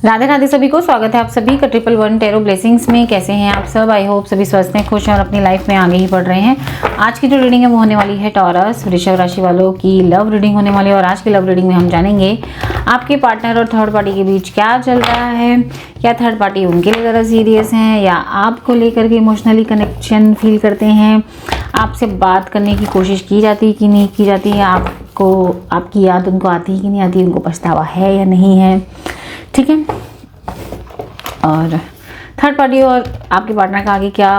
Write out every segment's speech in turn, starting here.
राधे राधे सभी को स्वागत है आप सभी का 111 टैरो ब्लेसिंग्स में। कैसे हैं आप सब? आई होप सभी स्वस्थ हैं, खुश हैं और अपनी लाइफ में आगे ही बढ़ रहे हैं। आज की जो रीडिंग है वो होने वाली है टॉरस वृषभ राशि वालों की लव रीडिंग होने वाली है। और आज की लव रीडिंग में हम जानेंगे आपके पार्टनर और थर्ड पार्टी के बीच क्या चल रहा है। क्या थर्ड पार्टी उनके लिए ज़्यादा सीरियस है या आपको लेकर के इमोशनली कनेक्शन फील करते हैं? आपसे बात करने की कोशिश की जाती है कि नहीं की जाती है? आपको आपकी याद उनको आती है कि नहीं आती? उनको पछतावा है या नहीं है? ठीक है। और थर्ड पार्टी और आपके पार्टनर का आगे क्या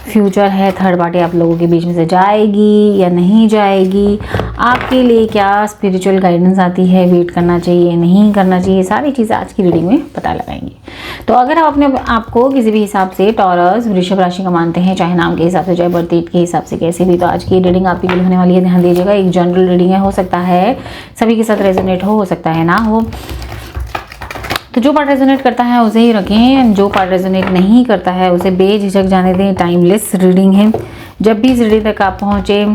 फ्यूचर है? थर्ड पार्टी आप लोगों के बीच में से जाएगी या नहीं जाएगी? आपके लिए क्या स्पिरिचुअल गाइडेंस आती है? वेट करना चाहिए, नहीं करना चाहिए? सारी चीज़ें आज की रीडिंग में पता लगाएंगे। तो अगर आप अपने आपको किसी भी हिसाब से टॉरस वृषभ राशि का मानते हैं, चाहे नाम के हिसाब से चाहे बर्थ डेट के हिसाब से कैसे भी, तो आज की रीडिंग आपके लिए होने वाली है। ध्यान दीजिएगा, एक जनरल रीडिंग है, हो सकता है सभी के साथ रेजोनेट हो सकता है ना हो। तो जो पार्ट रेजोनेट करता है उसे ही रखें, जो पार्ट रेजोनेट नहीं करता है उसे बेझिझक जाने दें। टाइमलेस रीडिंग है, जब भी इस रीडिंग तक आप पहुँचे,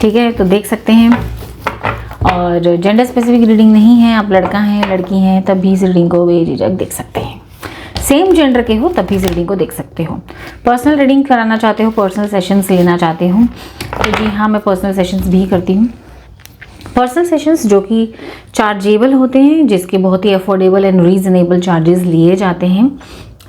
ठीक है, तो देख सकते हैं। और जेंडर स्पेसिफिक रीडिंग नहीं है, आप लड़का हैं लड़की हैं तब भी इस रीडिंग को बेझिझक देख सकते हैं। सेम जेंडर के हो तब भी इस रीडिंग को देख सकते हो। पर्सनल रीडिंग कराना चाहते हो, पर्सनल सेशंस लेना चाहते हो, तो जी हाँ, मैं पर्सनल सेशंस भी करती हूँ। पर्सनल सेशंस जो कि चार्जेबल होते हैं, जिसके बहुत ही अफोर्डेबल एंड रीजनेबल चार्जेस लिए जाते हैं,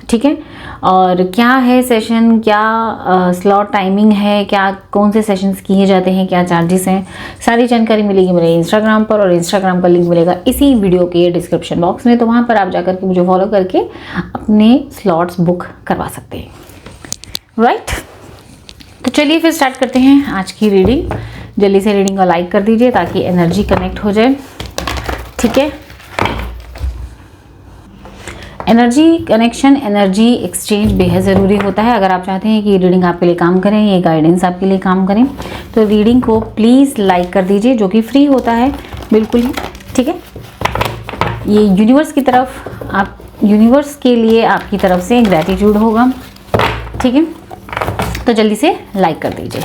ठीक है। और क्या है सेशन, क्या स्लॉट टाइमिंग है, क्या कौन से सेशंस किए जाते हैं, क्या चार्जेस हैं, सारी जानकारी मिलेगी मेरे इंस्टाग्राम पर। और इंस्टाग्राम का लिंक मिलेगा इसी वीडियो के डिस्क्रिप्शन बॉक्स में, तो वहाँ पर आप जाकर के मुझे फॉलो करके अपने स्लॉट्स बुक करवा सकते हैं, राइट। तो चलिए फिर स्टार्ट करते हैं आज की रीडिंग। जल्दी से रीडिंग को लाइक कर दीजिए ताकि एनर्जी कनेक्ट हो जाए, ठीक है। एनर्जी कनेक्शन, एनर्जी एक्सचेंज बेहद ज़रूरी होता है। अगर आप चाहते हैं कि रीडिंग आपके लिए काम करें, ये गाइडेंस आपके लिए काम करें, तो रीडिंग को प्लीज़ लाइक कर दीजिए, जो कि फ्री होता है बिल्कुल ही, ठीक है। ये यूनिवर्स की तरफ, आप यूनिवर्स के लिए आपकी तरफ से ग्रैटिट्यूड होगा, ठीक है। तो जल्दी से लाइक कर दीजिए,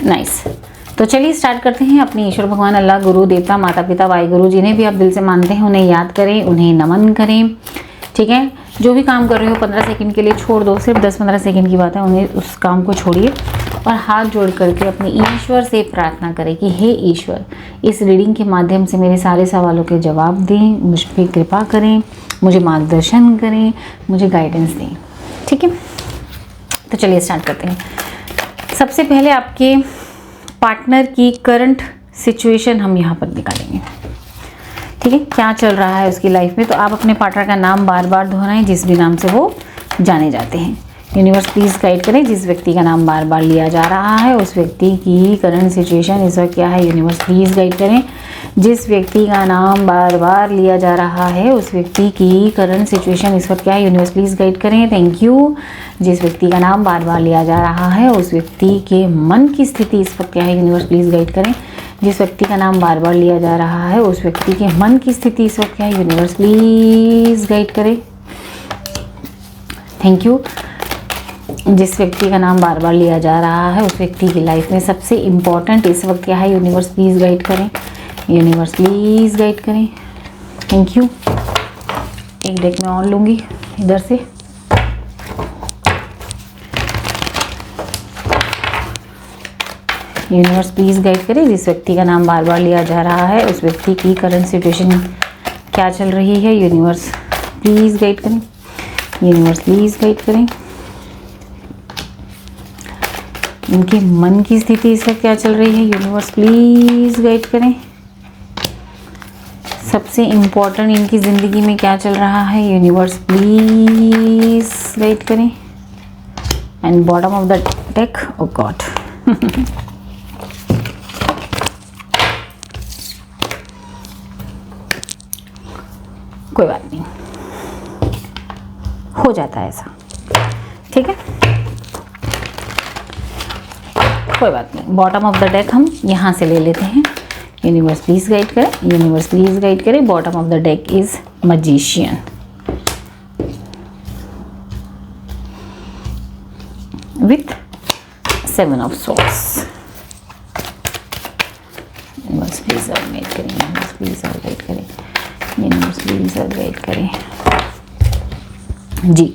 नाइस। तो चलिए स्टार्ट करते हैं। अपने ईश्वर भगवान अल्लाह, गुरु देवता, माता पिता, वाहिगुरु, जिन्हें भी आप दिल से मानते हैं उन्हें याद करें, उन्हें नमन करें, ठीक है। जो भी काम कर रहे हो 15 सेकंड के लिए छोड़ दो, सिर्फ 10-15 सेकंड की बात है, उन्हें उस काम को छोड़िए और हाथ जोड़ करके अपने ईश्वर से प्रार्थना करें कि हे ईश्वर, इस रीडिंग के माध्यम से मेरे सारे सवालों के जवाब दें, मुझ पर कृपा करें, मुझे मार्गदर्शन करें, मुझे गाइडेंस दें, ठीक है। तो चलिए स्टार्ट करते हैं। सबसे पहले आपके पार्टनर की करंट सिचुएशन हम यहाँ पर निकालेंगे, ठीक है। क्या चल रहा है उसकी लाइफ में? तो आप अपने पार्टनर का नाम बार बार दोहराएं, जिस भी नाम से वो जाने जाते हैं। यूनिवर्स प्लीज़ गाइड करें, जिस व्यक्ति का नाम बार बार लिया जा रहा है उस व्यक्ति की करंट सिचुएशन इस वक्त क्या है? यूनिवर्स प्लीज़ गाइड करें, जिस व्यक्ति का नाम बार बार लिया जा रहा है उस व्यक्ति की करंट सिचुएशन इस वक्त क्या है? यूनिवर्स प्लीज़ गाइड करें, थैंक यू। जिस व्यक्ति का नाम बार बार लिया जा रहा है उस व्यक्ति के मन की स्थिति इस वक्त क्या है? यूनिवर्स प्लीज़ गाइड करें, जिस व्यक्ति का नाम बार बार लिया जा रहा है उस व्यक्ति के मन की स्थिति इस वक्त क्या है? यूनिवर्स प्लीज़ गाइड करें, थैंक यू। जिस व्यक्ति का नाम बार बार लिया जा रहा है उस व्यक्ति की लाइफ में सबसे इम्पॉर्टेंट इस वक्त क्या है? यूनिवर्स प्लीज़ गाइड करें, यूनिवर्स प्लीज़ गाइड करें, थैंक यू। एक डेक में और लूँगी इधर से। यूनिवर्स प्लीज़ गाइड करें, जिस व्यक्ति का नाम बार बार लिया जा रहा है उस व्यक्ति की करंट सिचुएशन क्या चल रही है? यूनिवर्स प्लीज़ गाइड करें, यूनिवर्स प्लीज़ गाइड करें। इनके मन की स्थिति इस वक्त क्या चल रही है? यूनिवर्स प्लीज़ गाइड करें। सबसे इम्पोर्टेंट इनकी ज़िंदगी में क्या चल रहा है? यूनिवर्स प्लीज़ गाइड करें। And bottom of the deck, oh God, कोई बात नहीं, हो जाता है ऐसा, ठीक है, कोई बात नहीं। बॉटम ऑफ द डेक हम यहाँ से ले लेते हैं। यूनिवर्स प्लीज़ गाइड करें, यूनिवर्स प्लीज़ गाइड करें। Bottom of the deck is magician, with 7 of swords. Universe please guide करें, यूनिवर्स प्लीज़ गाइड करें। यूनिवर्स प्लीज गाइड करें जी।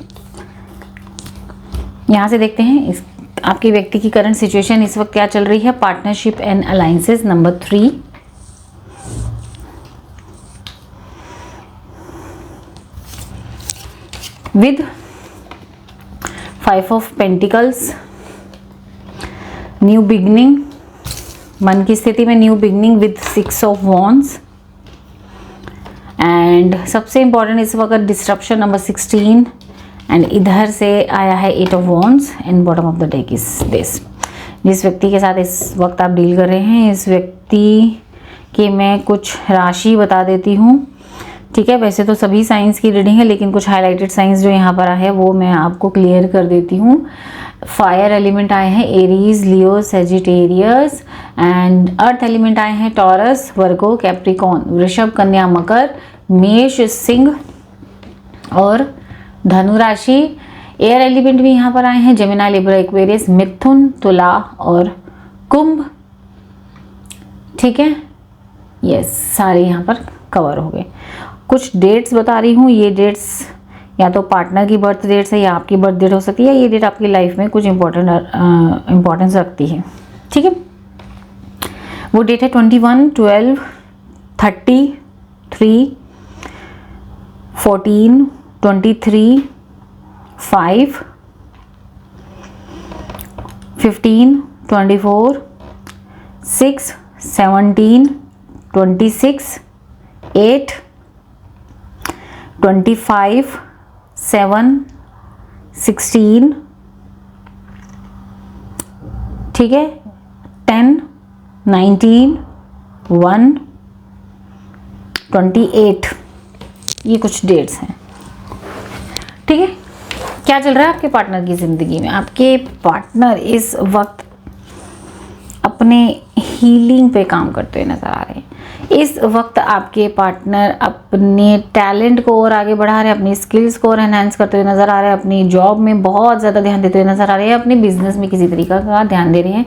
यहाँ से देखते हैं इस आपके व्यक्ति की करंट सिचुएशन इस वक्त क्या चल रही है। Partnership and alliances number 3, with 5 of pentacles, new beginning, मन की स्थिति में new beginning with 6 of wands, and सबसे इंपॉर्टेंट इस वक्त डिस्ट्रप्शन नंबर 16, एंड इधर से आया है 8 of wands and bottom of the deck is this. जिस व्यक्ति के साथ इस वक्त आप डील कर रहे हैं, इस व्यक्ति की मैं कुछ राशि बता देती हूँ, ठीक है। वैसे तो सभी साइंस की रीडिंग है, लेकिन कुछ हाईलाइटेड साइंस जो यहाँ पर आए हैं वो मैं आपको क्लियर कर देती हूँ। फायर एलिमेंट आए हैं Aries, Leo, Sagittarius, and earth element आए हैं टॉरस, वर्गो, कैप्रिकॉन, वृषभ, कन्या, मकर, मेष, सिंह और धनु राशि। एयर एलिमेंट भी यहाँ पर आए हैं जेमिनी, लिब्रा, एक्वेरियस, मिथुन, तुला और कुंभ, ठीक है। यस, सारे यहाँ पर कवर हो गए। कुछ डेट्स बता रही हूँ, ये डेट्स या तो पार्टनर की बर्थ डेट्स है या आपकी बर्थ डेट हो सकती है। ये डेट आपकी लाइफ में कुछ इम्पोर्टेंस रखती है, ठीक है। वो डेट है 21, 12, 30, 3, 14, 23, 5, 15, 24, 6, 17, 26, 8, 25, 7, 16, ठीक है, 10, 19, 1, 28, ये कुछ डेट्स हैं, ठीक है। क्या चल रहा है आपके पार्टनर की ज़िंदगी में? आपके पार्टनर इस वक्त अपने हीलिंग पे काम करते हुए नज़र आ रहे हैं। इस वक्त आपके पार्टनर अपने टैलेंट को और आगे बढ़ा रहे हैं, अपनी स्किल्स को और एनहांस करते हुए नज़र आ रहे हैं, अपनी जॉब में बहुत ज़्यादा ध्यान देते हुए नज़र आ रहे हैं, अपने बिजनेस में किसी तरीका का ध्यान दे रहे हैं।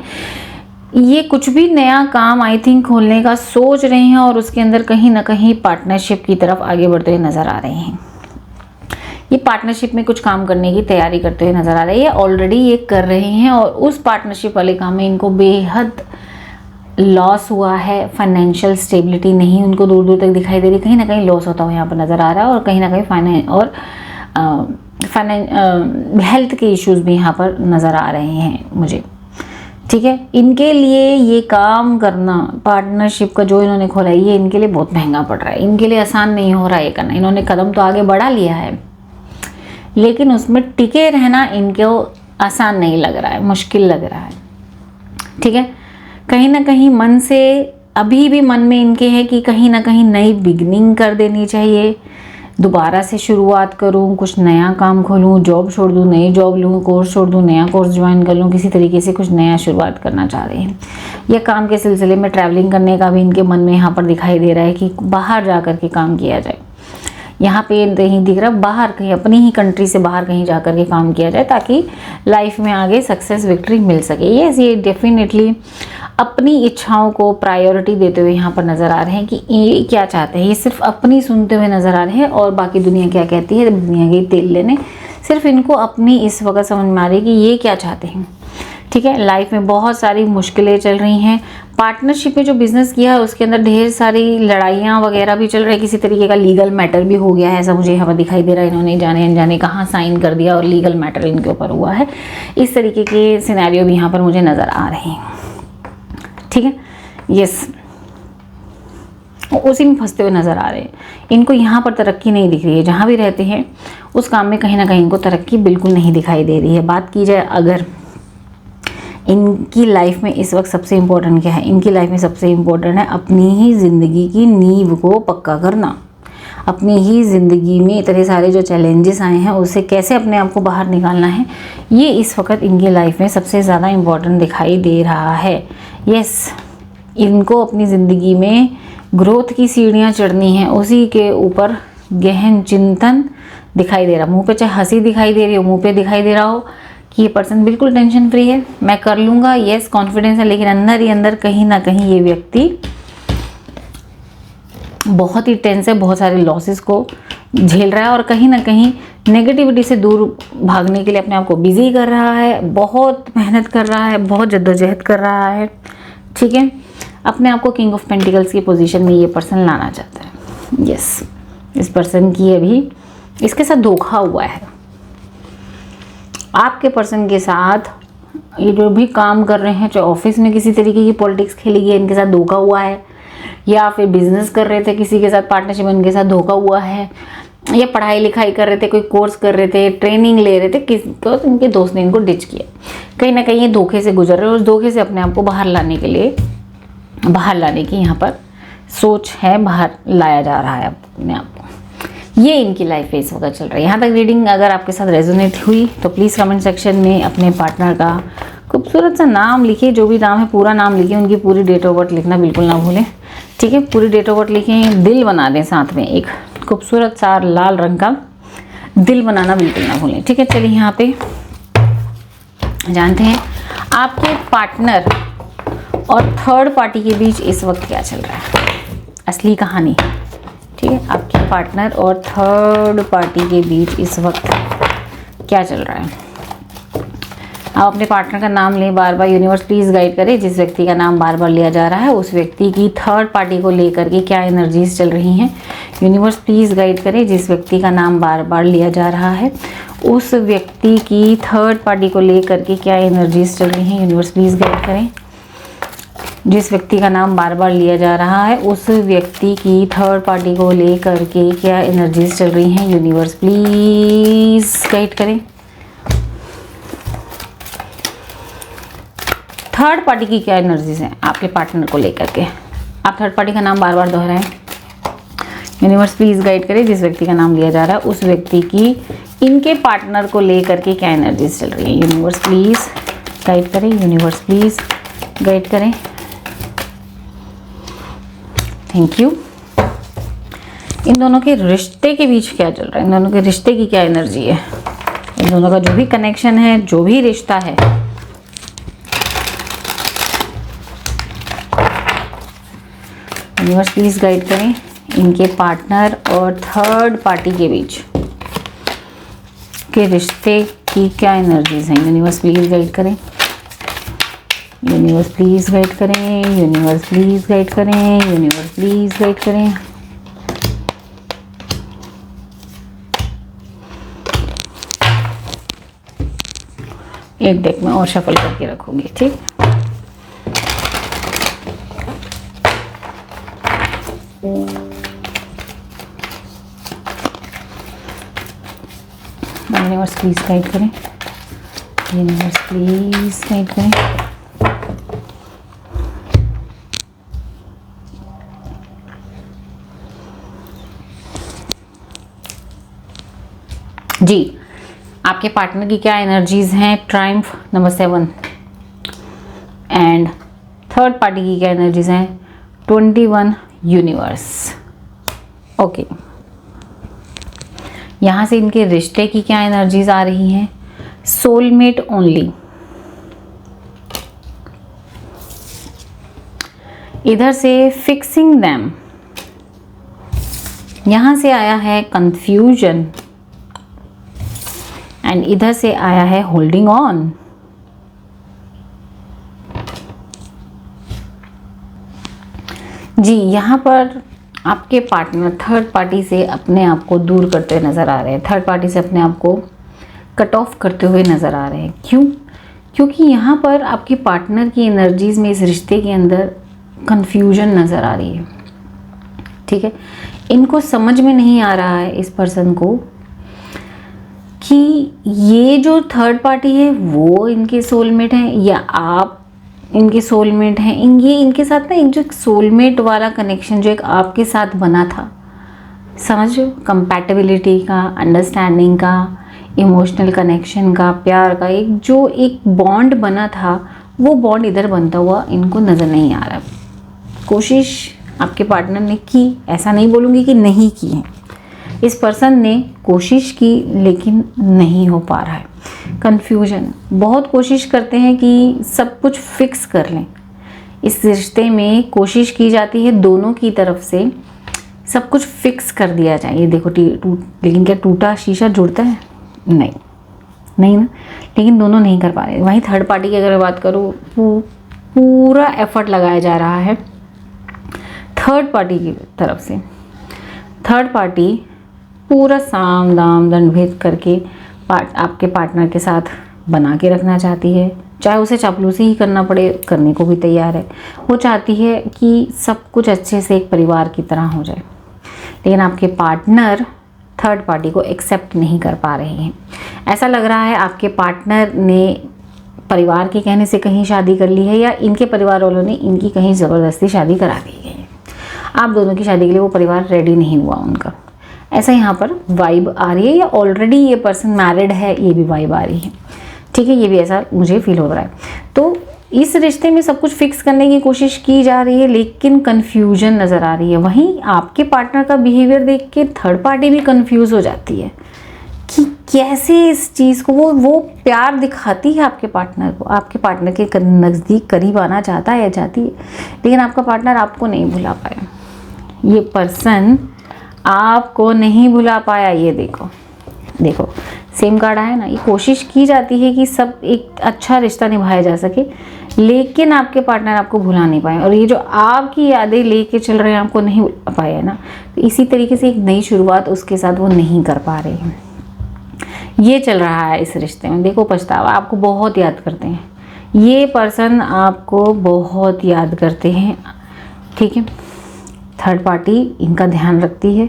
ये कुछ भी नया काम आई थिंक खोलने का सोच रहे हैं और उसके अंदर कहीं ना कहीं पार्टनरशिप की तरफ आगे बढ़ते हुए नज़र आ रहे हैं। ये पार्टनरशिप में कुछ काम करने की तैयारी करते हुए नज़र आ रहे हैं, ऑलरेडी ये कर रहे हैं और उस पार्टनरशिप वाले काम में इनको बेहद लॉस हुआ है। फाइनेंशियल स्टेबिलिटी नहीं उनको दूर दूर तक दिखाई दे रही, कहीं ना कहीं लॉस होता हुआ यहाँ पर नज़र आ रहा है और कहीं ना कहीं हेल्थ के इश्यूज भी यहाँ पर नज़र आ रहे हैं मुझे, ठीक है। इनके लिए ये काम करना, पार्टनरशिप का जो इन्होंने खोला है, ये इनके लिए बहुत महंगा पड़ रहा है, इनके लिए आसान नहीं हो रहा है ये करना। इन्होंने कदम तो आगे बढ़ा लिया है, लेकिन उसमें टिके रहना इनको आसान नहीं लग रहा है, मुश्किल लग रहा है, ठीक है। कहीं ना कहीं मन से अभी भी मन में इनके है कि कहीं ना कहीं नई बिगनिंग कर देनी चाहिए, दोबारा से शुरुआत करूं, कुछ नया काम खोलूं, जॉब छोड़ दूं, नई जॉब लूं, कोर्स छोड़ दूं, नया कोर्स ज्वाइन कर लूं, किसी तरीके से कुछ नया शुरुआत करना चाह रहे हैं। या काम के सिलसिले में ट्रैवलिंग करने का भी इनके मन में यहाँ पर दिखाई दे रहा है कि बाहर जा कर के काम किया जाए। यहाँ पे नहीं दिख रहा, बाहर कहीं अपनी ही कंट्री से बाहर कहीं जा कर के काम किया जाए ताकि लाइफ में आगे सक्सेस विक्ट्री मिल सके। ये डेफिनेटली अपनी इच्छाओं को प्रायोरिटी देते हुए यहाँ पर नज़र आ रहे हैं कि ये क्या चाहते हैं। ये सिर्फ अपनी सुनते हुए नज़र आ रहे हैं और बाकी दुनिया क्या कहती है, दुनिया के तेल लेने, सिर्फ इनको अपनी इस वक्त समझ में आ रही है कि ये क्या चाहते हैं, ठीक है। लाइफ में बहुत सारी मुश्किलें चल रही हैं। पार्टनरशिप में जो बिजनेस किया है उसके अंदर ढेर सारी लड़ाइयाँ वगैरह भी चल रही है, किसी तरीके का लीगल मैटर भी हो गया है, ऐसा मुझे यहाँ पर दिखाई दे रहा है। इन्होंने जाने अनजाने कहाँ साइन कर दिया और लीगल मैटर इनके ऊपर हुआ है। इस तरीके के सिनेरियो भी यहाँ पर मुझे नज़र आ रहे हैं, ठीक है। यस, उसी में फंसते हुए नज़र आ रहे हैं। इनको यहाँ पर तरक्की नहीं दिख रही है, जहाँ भी रहते हैं उस काम में कहीं ना कहीं इनको तरक्की बिल्कुल नहीं दिखाई दे रही है। बात की जाए अगर इनकी लाइफ में इस वक्त सबसे इम्पोर्टेंट क्या है, इनकी लाइफ में सबसे इम्पोर्टेंट है अपनी ही ज़िंदगी की नींव को पक्का करना। अपनी ही ज़िंदगी में इतने सारे जो चैलेंजेस आए हैं उससे कैसे अपने आप को बाहर निकालना है, ये इस वक्त इनकी लाइफ में सबसे ज़्यादा इम्पोर्टेंट दिखाई दे रहा है। यस, इनको अपनी ज़िंदगी में ग्रोथ की सीढ़ियाँ चढ़नी है, उसी के ऊपर गहन चिंतन दिखाई दे रहा। मुँह पे चाहे हंसी दिखाई दे रही हो, मुँह पे दिखाई दे रहा हो कि ये पर्सन बिल्कुल टेंशन फ्री है, मैं कर लूँगा, यस कॉन्फिडेंस है, लेकिन अंदर ही अंदर कहीं ना कहीं ये व्यक्ति बहुत ही टेंस है, बहुत सारे लॉसेस को झेल रहा है और कहीं ना कहीं नेगेटिविटी से दूर भागने के लिए अपने आप को बिजी कर रहा है, बहुत मेहनत कर रहा है, बहुत जद्दोजहद कर रहा है। ठीक है, अपने आप को किंग ऑफ पेंटिकल्स की पोजीशन में ये पर्सन लाना चाहता है। यस, इस पर्सन की अभी इसके साथ धोखा हुआ है। आपके पर्सन के साथ ये जो भी काम कर रहे हैं, चाहे ऑफिस में किसी तरीके की पॉलिटिक्स खेली गई, इनके साथ धोखा हुआ है, या फिर बिजनेस कर रहे थे किसी के साथ पार्टनरशिप, इनके साथ धोखा हुआ है, या पढ़ाई लिखाई कर रहे थे, कोई कोर्स कर रहे थे, ट्रेनिंग ले रहे थे, किसी को इनके दोस्त ने इनको डिच किया। कहीं ना कहीं ये धोखे से गुजर रहे हैं और उस धोखे से अपने आप को बाहर लाने के लिए, बाहर लाने की यहाँ पर सोच है, बाहर लाया जा रहा है अपने आप को। ये इनकी लाइफ में इस वक्त चल रही है। यहाँ तक रीडिंग अगर आपके साथ रेजोनेट हुई तो प्लीज़ कमेंट सेक्शन में अपने पार्टनर का खूबसूरत सा नाम लिखिए, जो भी नाम है पूरा नाम लिखिए, उनकी पूरी डेट ऑफ बर्थ लिखना बिल्कुल ना भूलें। ठीक है, पूरी डेट ऑफ बर्थ लिखें, दिल बना दें, साथ में एक खूबसूरत सा लाल रंग का दिल बनाना बिल्कुल ना भूलें। ठीक है, चलिए यहाँ पे जानते हैं आपके पार्टनर और थर्ड पार्टी के बीच इस वक्त क्या चल रहा है, असली कहानी। ठीक है, आपके पार्टनर और थर्ड पार्टी के बीच इस वक्त क्या चल रहा है। आप अपने पार्टनर का नाम लें, बार बार यूनिवर्स प्लीज़ गाइड करे। जिस व्यक्ति का नाम बार बार लिया जा रहा है उस व्यक्ति की थर्ड पार्टी को लेकर के क्या एनर्जीज चल रही हैं, यूनिवर्स प्लीज़ गाइड करे। जिस व्यक्ति का नाम बार बार लिया जा रहा है उस व्यक्ति की थर्ड पार्टी को लेकर के क्या एनर्जीज चल रही हैं, यूनिवर्स प्लीज़ गाइड करें। जिस व्यक्ति का नाम बार बार लिया जा रहा है उस व्यक्ति की थर्ड पार्टी को लेकर के क्या एनर्जीज चल रही हैं, यूनिवर्स प्लीज़ गाइड करें। थर्ड पार्टी की क्या एनर्जीज हैं आपके पार्टनर को लेकर के। आप थर्ड पार्टी का नाम बार बार दोहराएं, यूनिवर्स प्लीज़ गाइड करें। जिस व्यक्ति का नाम लिया जा रहा है उस व्यक्ति की इनके पार्टनर को लेकर के क्या एनर्जीज चल रही है, यूनिवर्स प्लीज़ गाइड करें, यूनिवर्स प्लीज़ गाइड करें। Thank you. इन दोनों के रिश्ते के बीच क्या चल रहा है, इन दोनों के रिश्ते की क्या एनर्जी है, इन दोनों का जो भी कनेक्शन है, जो भी रिश्ता है, यूनिवर्स प्लीज़ गाइड करें। इनके पार्टनर और थर्ड पार्टी के बीच के रिश्ते की क्या एनर्जीज हैं, यूनिवर्स प्लीज़ गाइड करें, यूनिवर्स प्लीज़ गाइड करें, यूनिवर्स प्लीज़ गाइड करें, यूनिवर्स प्लीज़ गाइड करें। एक डेक में और शफल करके रखूंगी। ठीक, यूनिवर्स प्लीज़ गाइड करें, यूनिवर्स प्लीज़ गाइड करें। जी, आपके पार्टनर की क्या एनर्जीज हैं, Triumph number 7, and third party की क्या एनर्जीज हैं, 21 यूनिवर्स। ओके, यहाँ से इनके रिश्ते की क्या एनर्जीज आ रही हैं, सोलमेट ओनली। इधर से फिक्सिंग दैम, यहाँ से आया है कंफ्यूजन, एंड इधर से आया है होल्डिंग ऑन। जी, यहाँ पर आपके पार्टनर थर्ड पार्टी से अपने आप को दूर करते हुए नज़र आ रहे हैं, थर्ड पार्टी से अपने आप को कट ऑफ करते हुए नज़र आ रहे हैं। क्यों? क्योंकि यहाँ पर आपके पार्टनर की एनर्जीज में इस रिश्ते के अंदर कंफ्यूजन नज़र आ रही है। ठीक है, इनको समझ में नहीं आ रहा है इस पर्सन को कि ये जो थर्ड पार्टी है वो इनके सोलमेट हैं या आप इनके सोलमेट हैं। ये इनके साथ ना एक जो सोलमेट वाला कनेक्शन जो एक आपके साथ बना था, समझ लो, कंपैटिबिलिटी का, अंडरस्टैंडिंग का, इमोशनल कनेक्शन का, प्यार का, एक बॉन्ड बना था, वो बॉन्ड इधर बनता हुआ इनको नज़र नहीं आ रहा। कोशिश आपके पार्टनर ने की, ऐसा नहीं बोलूँगी कि नहीं की है, इस पर्सन ने कोशिश की लेकिन नहीं हो पा रहा है। कन्फ्यूजन, बहुत कोशिश करते हैं कि सब कुछ फिक्स कर लें। इस रिश्ते में कोशिश की जाती है दोनों की तरफ से सब कुछ फिक्स कर दिया जाए। ये देखो लेकिन क्या टूटा शीशा जुड़ता है? नहीं नहीं ना, लेकिन दोनों नहीं कर पा रहे। वहीं थर्ड पार्टी की अगर मैं बात करूँ, पूरा एफर्ट लगाया जा रहा है थर्ड पार्टी की तरफ से। थर्ड पार्टी पूरा साम दाम दंड भेद करके आपके पार्टनर के साथ बना के रखना चाहती है, चाहे उसे चापलूसी ही करना पड़े, करने को भी तैयार है। वो चाहती है कि सब कुछ अच्छे से एक परिवार की तरह हो जाए, लेकिन आपके पार्टनर थर्ड पार्टी को एक्सेप्ट नहीं कर पा रहे हैं। ऐसा लग रहा है आपके पार्टनर ने परिवार के कहने से कहीं शादी कर ली है, या इनके परिवार वालों ने इनकी कहीं ज़बरदस्ती शादी करा दी है। आप दोनों की शादी के लिए वो परिवार रेडी नहीं हुआ उनका, ऐसा यहाँ पर वाइब आ रही है। या ऑलरेडी ये पर्सन मैरिड है, ये भी वाइब आ रही है। ठीक है, ये भी ऐसा मुझे फील हो रहा है। तो इस रिश्ते में सब कुछ फिक्स करने की कोशिश की जा रही है, लेकिन कंफ्यूजन नज़र आ रही है। वहीं आपके पार्टनर का बिहेवियर देख के थर्ड पार्टी भी कंफ्यूज हो जाती है कि कैसे इस चीज़ को वो प्यार दिखाती है आपके पार्टनर को, आपके पार्टनर के नज़दीक करीब आना चाहता है या चाहती है, लेकिन आपका पार्टनर आपको नहीं भुला पाया। ये पर्सन आपको नहीं भुला पाया। ये देखो सेम कार्ड आया ना। ये कोशिश की जाती है कि सब एक अच्छा रिश्ता निभाया जा सके, लेकिन आपके पार्टनर आपको भुला नहीं पाए। और ये जो आपकी यादें लेके चल रहे हैं, आपको नहीं भुला पाए है ना, तो इसी तरीके से एक नई शुरुआत उसके साथ वो नहीं कर पा रहे हैं। ये चल रहा है इस रिश्ते में। देखो पछतावा, आपको बहुत याद करते हैं ये पर्सन, आपको बहुत याद करते हैं। ठीक है, थर्ड पार्टी इनका ध्यान रखती है,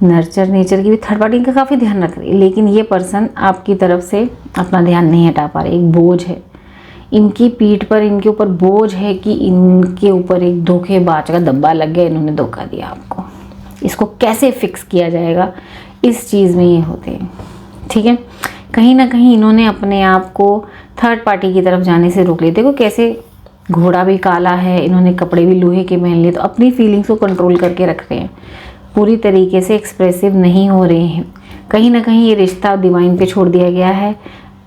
नर्चर नेचर की भी थर्ड पार्टी इनका काफ़ी ध्यान रख रही है, लेकिन ये पर्सन आपकी तरफ से अपना ध्यान नहीं हटा पा रहे। एक बोझ है इनकी पीठ पर, इनके ऊपर बोझ है कि इनके ऊपर एक धोखेबाज का धब्बा लग गया, इन्होंने धोखा दिया आपको। इसको कैसे फिक्स किया जाएगा, इस चीज़ में ये होते हैं। ठीक है, कहीं ना कहीं इन्होंने अपने आप को थर्ड पार्टी की तरफ जाने से रोक लिया। देखो कैसे घोड़ा भी काला है, इन्होंने कपड़े भी लोहे के पहन लिए, तो अपनी फीलिंग्स को कंट्रोल करके रख रहे हैं, पूरी तरीके से एक्सप्रेसिव नहीं हो रहे हैं। कहीं ना कहीं ये रिश्ता डिवाइन पे छोड़ दिया गया है।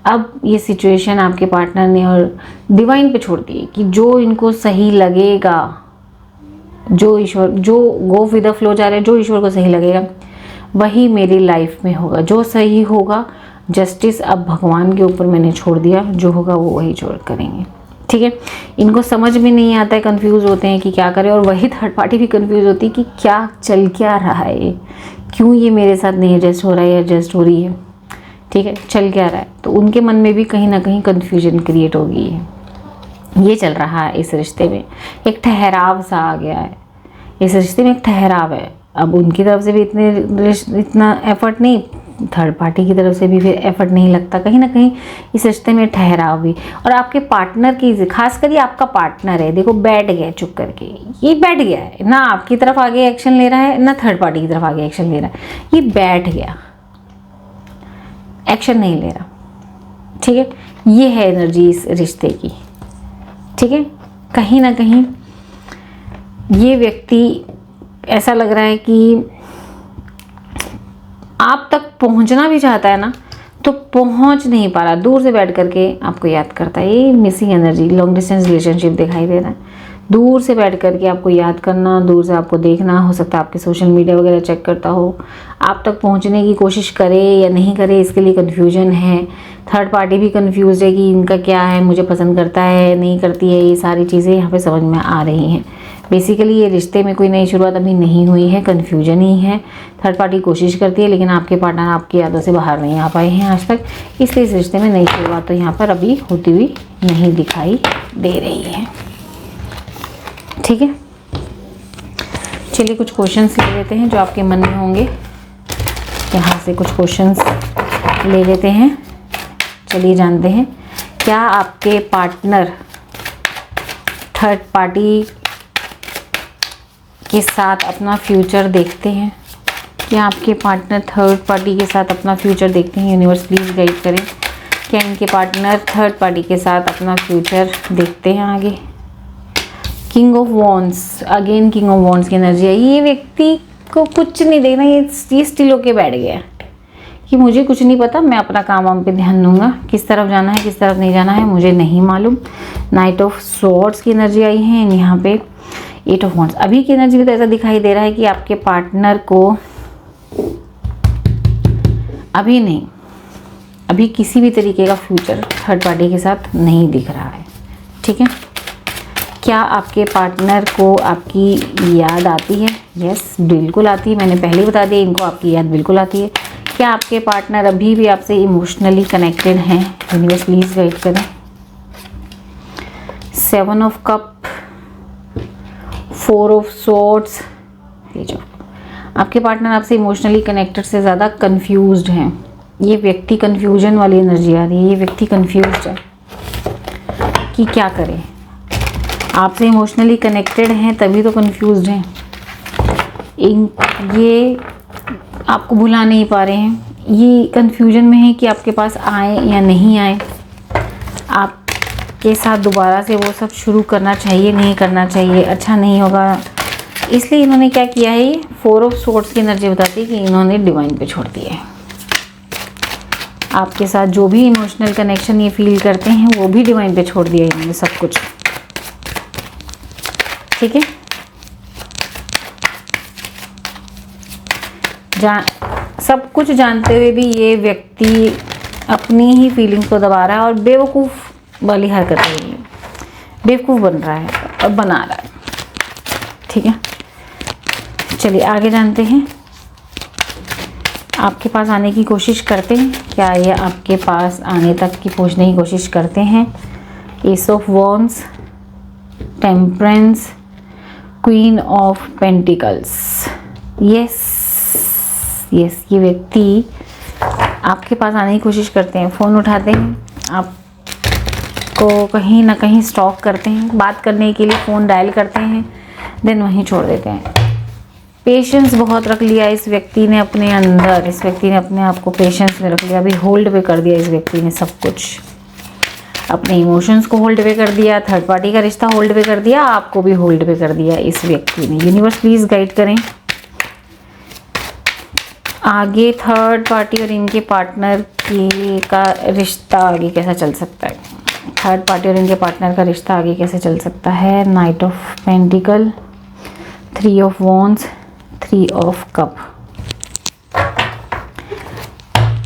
अब ये सिचुएशन आपके पार्टनर ने और डिवाइन पे छोड़ दी कि जो इनको सही लगेगा, जो ईश्वर, जो गो विद द फ्लो जा रहे हैं, जो ईश्वर को सही लगेगा वही मेरी लाइफ में होगा, जो सही होगा। जस्टिस अब भगवान के ऊपर मैंने छोड़ दिया, जो होगा वो वही छोड़ करेंगे। ठीक है, इनको समझ में नहीं आता है, कंफ्यूज होते हैं कि क्या करें। और वही थर्ड पार्टी भी कंफ्यूज होती है कि क्या चल क्या रहा है, क्यों ये मेरे साथ नहीं एडजस्ट हो रहा है या एडजस्ट हो रही है। ठीक है, चल क्या रहा है, तो उनके मन में भी कहीं ना कहीं कंफ्यूजन क्रिएट हो गई है। ये चल रहा है इस रिश्ते में, एक ठहराव सा आ गया है इस रिश्ते में, एक ठहराव है। अब उनकी तरफ से भी इतना एफर्ट नहीं, थर्ड पार्टी की तरफ से भी फिर एफर्ट नहीं लगता। कहीं ना कहीं इस रिश्ते में ठहराव भी। और आपके पार्टनर की, खासकर ये आपका पार्टनर है, देखो बैठ गया चुप करके, ये बैठ गया है ना, आपकी तरफ आगे एक्शन ले रहा है ना थर्ड पार्टी की तरफ आगे एक्शन ले रहा है, ये बैठ गया, एक्शन नहीं ले रहा। ठीक है, ये है एनर्जी इस रिश्ते की। ठीक है, कहीं ना कहीं ये व्यक्ति ऐसा लग रहा है कि आप तक पहुंचना भी चाहता है ना, तो पहुंच नहीं पा रहा, दूर से बैठ करके आपको याद करता है। ये missing energy, long distance relationship दिखाई दे रहा है। दूर से बैठ करके आपको याद करना, दूर से आपको देखना, हो सकता है आपके सोशल मीडिया वगैरह चेक करता हो, आप तक पहुंचने की कोशिश करे या नहीं करे, इसके लिए कन्फ्यूजन है। थर्ड पार्टी भी कन्फ्यूज है कि इनका क्या है, मुझे पसंद करता है नहीं करती है, ये सारी चीज़ें यहाँ पे समझ में आ रही हैं। बेसिकली ये रिश्ते में कोई नई शुरुआत अभी नहीं हुई है, कन्फ्यूजन ही है। थर्ड पार्टी कोशिश करती है, लेकिन आपके पार्टनर आपकी यादों से बाहर नहीं आ पाए हैं आज तक, इसलिए इस रिश्ते में नई शुरुआत तो यहाँ पर अभी होती हुई नहीं दिखाई दे रही है। ठीक है, चलिए कुछ क्वेश्चंस ले लेते हैं जो आपके मन में होंगे। यहाँ से कुछ क्वेश्चंस ले लेते हैं, चलिए जानते हैं। क्या आपके पार्टनर थर्ड पार्टी के साथ अपना फ्यूचर देखते हैं? क्या आपके पार्टनर थर्ड पार्टी के साथ अपना फ्यूचर देखते हैं? यूनिवर्स प्लीज़ गाइड करें। क्या इनके पार्टनर थर्ड पार्टी के साथ अपना फ्यूचर देखते हैं आगे? King of wands, again king of wands की एनर्जी है। ये व्यक्ति को कुछ नहीं देखना, ये स्टिल होके बैठ गया कि मुझे कुछ नहीं पता, मैं अपना काम पे ध्यान दूंगा, किस तरफ जाना है किस तरफ नहीं जाना है मुझे नहीं मालूम। नाइट ऑफ स्वॉर्ड्स की एनर्जी आई है यहाँ पे। 8 ऑफ वांड्स। अभी की एनर्जी में तो ऐसा दिखाई दे रहा है कि आपके पार्टनर को अभी नहीं, अभी किसी भी तरीके का फ्यूचर थर्ड पार्टी के साथ नहीं दिख रहा है। ठीक है, क्या आपके पार्टनर को आपकी याद आती है? यस, बिल्कुल आती है। मैंने पहले ही बता दिया, इनको आपकी याद बिल्कुल आती है। क्या आपके पार्टनर अभी भी आपसे इमोशनली कनेक्टेड हैं? यूनिवर्स प्लीज गाइड करें। 7 ऑफ कप, 4 ऑफ सॉर्ड्स। ये जो आपके पार्टनर आपसे इमोशनली कनेक्टेड से ज़्यादा कंफ्यूज्ड हैं। ये व्यक्ति कंफ्यूजन वाली एनर्जी आ रही है। ये व्यक्ति कंफ्यूज्ड है कि क्या करें। आपसे इमोशनली कनेक्टेड हैं तभी तो कंफ्यूज्ड हैं। ये आपको भुला नहीं पा रहे हैं। ये कंफ्यूजन में है कि आपके पास आए या नहीं आए, आपके साथ दोबारा से वो सब शुरू करना चाहिए नहीं करना चाहिए, अच्छा नहीं होगा। इसलिए इन्होंने क्या किया है, ये 4 ऑफ सोर्ड्स की एनर्जी बताती है कि इन्होंने डिवाइन पे छोड़ दिया है। आपके साथ जो भी इमोशनल कनेक्शन ये फील करते हैं वो भी डिवाइन पे छोड़ दिया है इन्होंने सब कुछ। ठीक है, सब कुछ जानते हुए भी ये व्यक्ति अपनी ही फीलिंग्स को दबा रहा है और बेवकूफ़ वाली हरकत है, ये बेवकूफ़ बन रहा है और बना रहा है। ठीक है, चलिए आगे जानते हैं। आपके पास आने की कोशिश करते हैं क्या? ये आपके पास आने तक की पहुंचने की कोशिश करते हैं। S of wands, temperance, queen of pentacles. Yes, ये व्यक्ति आपके पास आने की कोशिश करते हैं, फ़ोन उठाते हैं, आपको कहीं ना कहीं स्टॉक करते हैं, बात करने के लिए फ़ोन डायल करते हैं, देन वहीं छोड़ देते हैं। पेशेंस बहुत रख लिया इस व्यक्ति ने अपने अंदर, इस व्यक्ति ने अपने आप को पेशेंस में रख लिया। अभी होल्ड पे कर दिया इस व्यक्ति ने सब कुछ, अपने इमोशंस को होल्ड पे कर दिया, थर्ड पार्टी का रिश्ता होल्ड पे कर दिया, आपको भी होल्ड पे कर दिया इस व्यक्ति ने। यूनिवर्स प्लीज़ गाइड करें आगे थर्ड पार्टी और इनके पार्टनर का रिश्ता आगे कैसा चल सकता है। थर्ड पार्टी और इनके पार्टनर का रिश्ता आगे कैसे चल सकता है। Night of pentacle, 3 of wands, 3 of cup.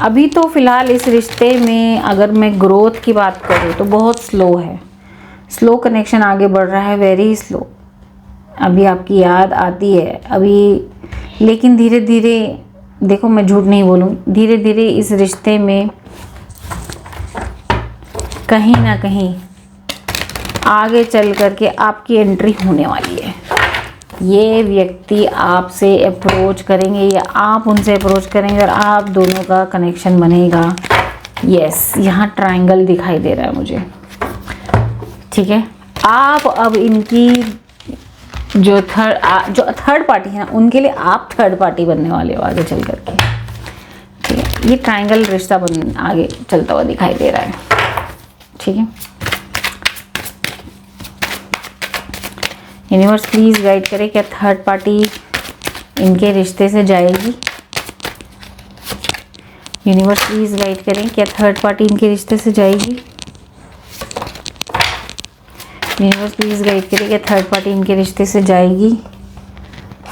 अभी तो फिलहाल इस रिश्ते में अगर मैं ग्रोथ की बात करूँ तो बहुत स्लो है, स्लो कनेक्शन आगे बढ़ रहा है, वेरी स्लो। अभी आपकी याद आती है अभी, लेकिन धीरे धीरे, देखो मैं झूठ नहीं बोलूँ, धीरे धीरे इस रिश्ते में कहीं ना कहीं आगे चल करके आपकी एंट्री होने वाली है। ये व्यक्ति आपसे अप्रोच करेंगे या आप उनसे अप्रोच करेंगे और आप दोनों का कनेक्शन बनेगा। यस, यहाँ ट्रायंगल दिखाई दे रहा है मुझे। ठीक है, आप अब इनकी जो थर्ड पार्टी है ना, उनके लिए आप थर्ड पार्टी बनने वाले हो आगे चल करके। ठीक है, ये ट्रायंगल रिश्ता आगे चलता हुआ दिखाई दे रहा है। ठीक है, यूनिवर्स प्लीज़ गाइड करे क्या थर्ड पार्टी इनके रिश्ते से जाएगी। यूनिवर्स प्लीज़ गाइड करें क्या थर्ड पार्टी इनके रिश्ते से जाएगी। यूनिवर्स प्लीज़ गाइड करें क्या थर्ड पार्टी इनके रिश्ते से जाएगी।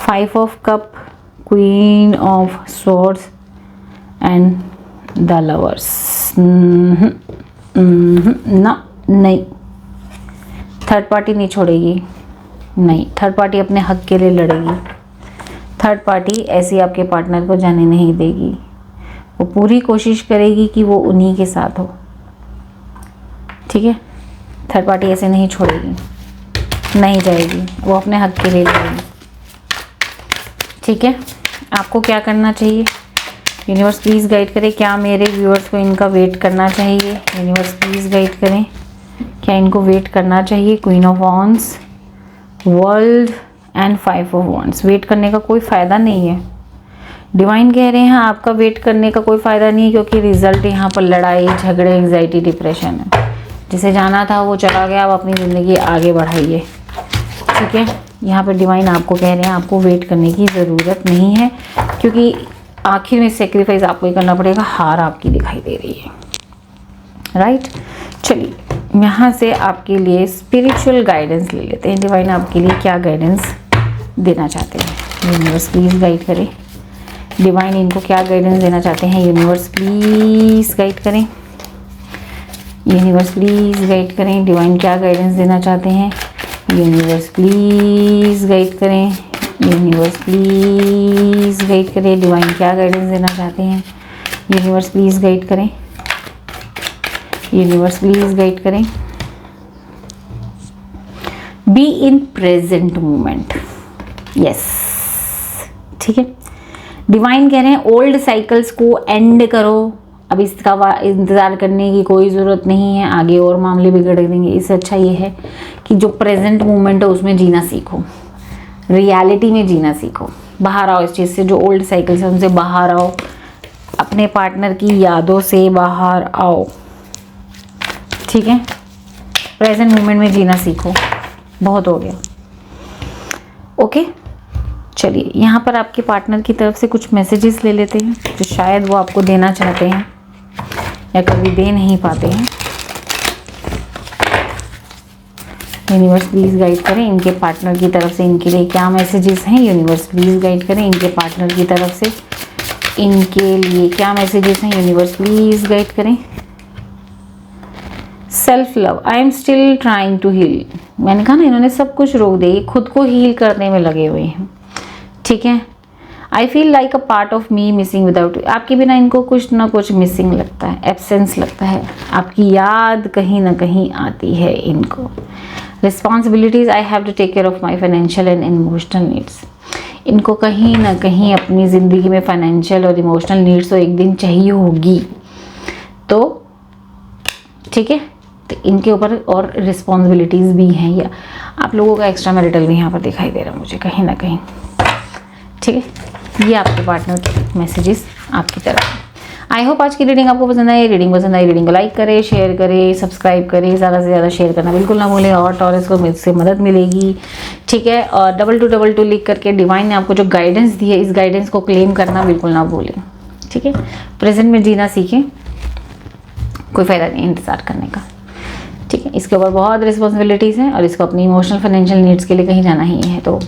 5 of cup, queen of swords and the lovers. ना, नहीं, थर्ड पार्टी नहीं छोड़ेगी, नहीं, थर्ड पार्टी अपने हक के लिए लड़ेगी। थर्ड पार्टी ऐसी आपके पार्टनर को जाने नहीं देगी, वो पूरी कोशिश करेगी कि वो उन्हीं के साथ हो। ठीक है, थर्ड पार्टी ऐसे नहीं छोड़ेगी, नहीं जाएगी, वो अपने हक के लिए लड़ेगी। ठीक है, आपको क्या करना चाहिए। यूनिवर्स प्लीज़ गाइड करें क्या मेरे व्यूअर्स को इनका वेट करना चाहिए। यूनिवर्स प्लीज़ गाइड करें क्या इनको वेट करना चाहिए। Queen of wands, world and 5 of wands. Wait करने का कोई फ़ायदा नहीं है, डिवाइन कह रहे हैं आपका वेट करने का कोई फ़ायदा नहीं है, क्योंकि रिजल्ट यहाँ पर लड़ाई झगड़े एंग्जाइटी डिप्रेशन है। जिसे जाना था वो चला गया, अब अपनी ज़िंदगी आगे बढ़ाइए। ठीक है, यहाँ पर डिवाइन आपको कह रहे हैं आपको वेट करने की ज़रूरत नहीं है, क्योंकि आखिर में सेक्रीफाइस आपको ही करना पड़ेगा, हार आपकी दिखाई दे रही है। राइट, चलिए यहाँ से आपके लिए स्पिरिचुअल गाइडेंस ले लेते हैं। डिवाइन आपके लिए क्या गाइडेंस देना चाहते हैं? यूनिवर्स प्लीज़ गाइड करें। डिवाइन इनको क्या गाइडेंस देना चाहते हैं? यूनिवर्स प्लीज़ गाइड करें। यूनिवर्स प्लीज़ गाइड करें। डिवाइन क्या गाइडेंस देना चाहते हैं? यूनिवर्स प्लीज़ गाइड करें। यूनिवर्स प्लीज़ गाइड करें। डिवाइन क्या गाइडेंस देना चाहते हैं? यूनिवर्स प्लीज़ गाइड करें। यूनिवर्स प्लीज़ गाइड करें। Be in present moment. Yes, ठीक है। डिवाइन कह रहे हैं ओल्ड साइकिल्स को एंड करो। अब इसका इंतज़ार करने की कोई ज़रूरत नहीं है, आगे और मामले बिगड़ देंगे। इससे अच्छा ये है कि जो प्रेजेंट मोमेंट है उसमें जीना सीखो, रियलिटी में जीना सीखो। बाहर आओ इस चीज़ से, जो ओल्ड साइकिल्स है उनसे बाहर आओ, अपने पार्टनर की यादों से बाहर आओ, ठीक है। प्रेजेंट मोमेंट में जीना सीखो, बहुत हो गया। ओके, चलिए यहाँ पर आपके पार्टनर की तरफ से कुछ मैसेजेस ले लेते हैं जो शायद वो आपको देना चाहते हैं या कभी दे नहीं पाते हैं। यूनिवर्स प्लीज़ गाइड करें इनके पार्टनर की तरफ से इनके लिए क्या मैसेजेस हैं। यूनिवर्स प्लीज़ गाइड करें इनके पार्टनर की तरफ से इनके लिए क्या मैसेजेस हैं। यूनिवर्स प्लीज़ गाइड करें। Self love, I am still trying to heal. मैंने कहा ना, इन्होंने सब कुछ रोक दिया, खुद को हील करने में लगे हुए हैं, ठीक है। I feel like a part of me missing without you. आपके बिना इनको कुछ ना कुछ मिसिंग लगता है, एब्सेंस लगता है, आपकी याद कहीं ना कहीं आती है इनको। Responsibilities, I have to take care of my financial and emotional needs. इनको कहीं ना कहीं अपनी ज़िंदगी में फाइनेंशियल और इमोशनल नीड्स तो एक दिन चाहिए होगी, तो ठीक है। तो इनके ऊपर और रिस्पॉन्सिबिलिटीज़ भी हैं, या आप लोगों का एक्स्ट्रा मैरिटल भी यहाँ पर दिखाई दे रहा है मुझे कहीं ना कहीं, ठीक है। ये आपके पार्टनर के मैसेजेस आपकी तरफ। आई होप आज की रीडिंग आपको पसंद आई। रीडिंग को लाइक करें, शेयर करें, सब्सक्राइब करें, ज़्यादा से ज़्यादा शेयर करना बिल्कुल ना भूलें। और टॉरस को मुझसे मदद मिलेगी, ठीक है। और 2222 लिख करके डिवाइन ने आपको जो गाइडेंस दी है, इस गाइडेंस को क्लेम करना बिल्कुल ना भूलें, ठीक है। प्रेजेंट में जीना सीखें, कोई फ़ायदा नहीं इंतज़ार करने का, ठीक है। इसके ऊपर बहुत रिस्पॉन्सिबिलिटीज़ हैं और इसको अपनी इमोशनल फाइनेंशियल नीड्स के लिए कहीं जाना ही है, तो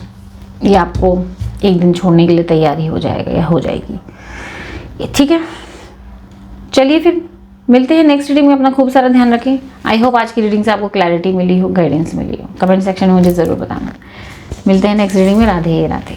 ये आपको एक दिन छोड़ने के लिए तैयार ही हो जाएगा या हो जाएगी ये, ठीक है। चलिए फिर मिलते हैं नेक्स्ट रीडिंग में। अपना खूब सारा ध्यान रखें। आई होप आज की रीडिंग से आपको क्लैरिटी मिली हो, गाइडेंस मिली हो। कमेंट सेक्शन में मुझे ज़रूर बताना। मिलते हैं नेक्स्ट रीडिंग में। राधे राधे।